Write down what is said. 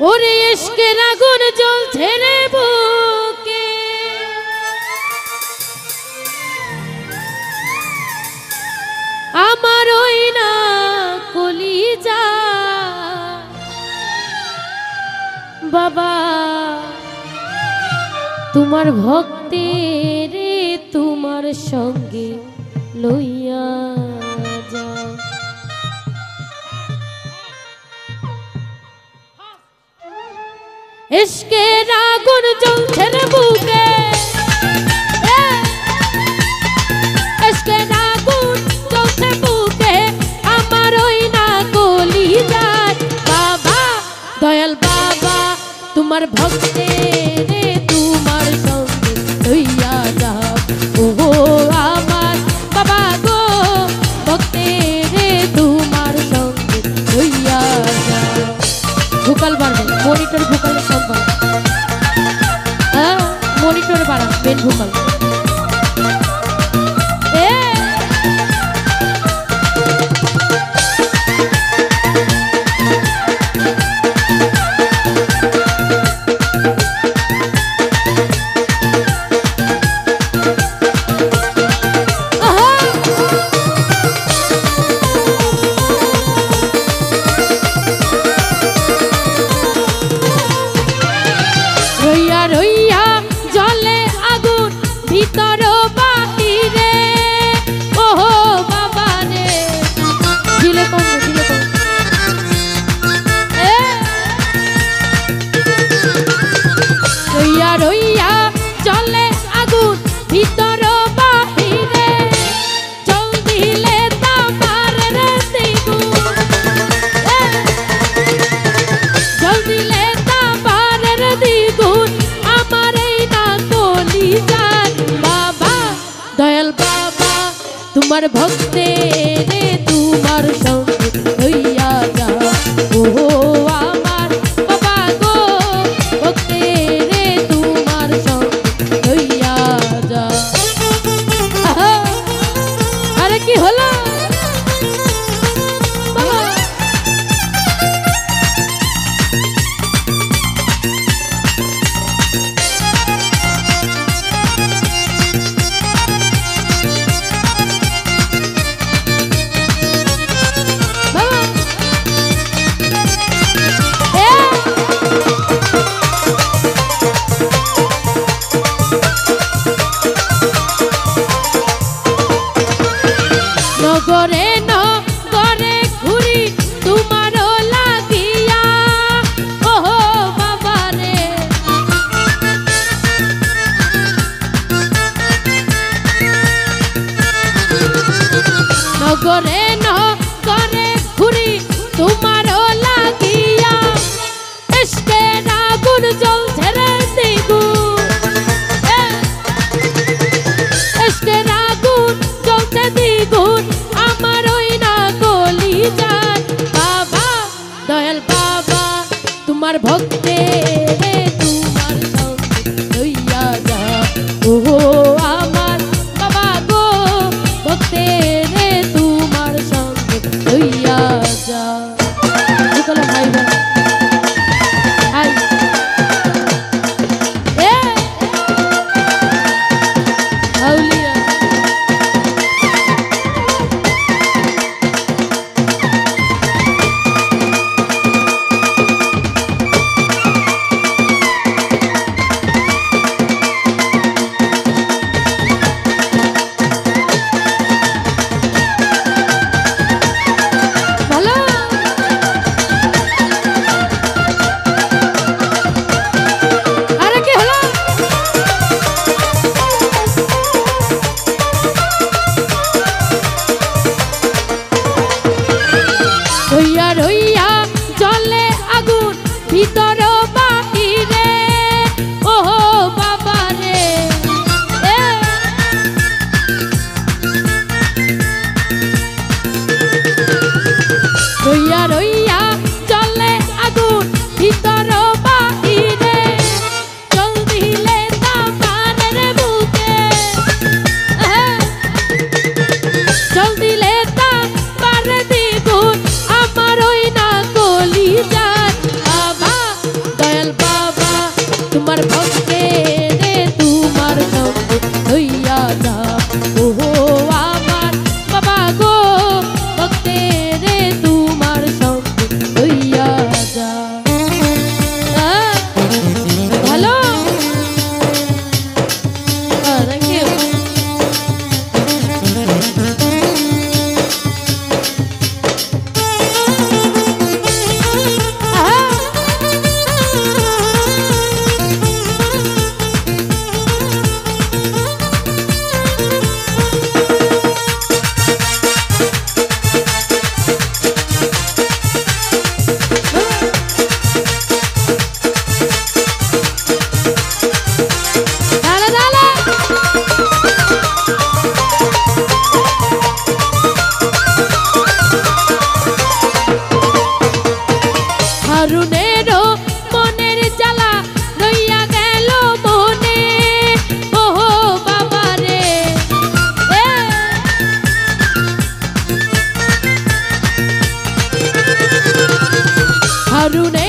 ওরে ইশকের আগুন জ্বলছে রে বুকে, আমার ওই না কলিজা বাবা তোমার ভক্তের তোমার সঙ্গে লইয়া যা। ইশকের আগুন জ্বলছে রে বুকে, ইশকের আগুন জ্বলছে বুকে, আমার ওই না কলিজায় বাবা দয়াল বাবা তোমার ভক্তের তোমার সঙ্গে লইয়া যাও। ও আমার বাবা গো ভক্তের তোমার সঙ্গে লইয়া যাও। ভোকাল বাড়বে, মনিটর ভোকালের সম্ভব, হ্যাঁ মনিটরে বাড়া মেন ভোকাল। রইয়া জলে আগুন ভিতর বাহিরে, ওহো বাবা রে দিলে কম দিলে কম। রইয়া জলে আগুন ভিতর বাহিরে, জল দিলে তামার রে দ্বিগুণ, জল দিলে তামার রে দ্বিগুণ, আমার এই না কলিজার বাবা দয়াল বাবা তোমার ভক্তের তোমার সঙ্গে লইয়া যা। ও আমার বাবা গো ভক্তের তোমার সঙ্গে লইয়া যা। আরে কি হলো বাবা? নগরে নগরে ঘুরি তোমারও লাগিয়া, ওহো বাবা রে নগরে নগরে ঘুরি তোমারও লাগিয়া, ইশকের আগুন জ্বলছে রে দ্বিগুণ, ইশকের আগুন জ্বলছে দ্বিগুণ, আমার ওই না কলিজার বাবা দয়াল বাবা তোমার ভক্তের তোমার সঙ্গে লইয়া যা। ও আমার বাবা গো ভক্তের তোমার সঙ্গে লইয়া যা। ভাই ভাই আউলিয়া ভালো দারুণ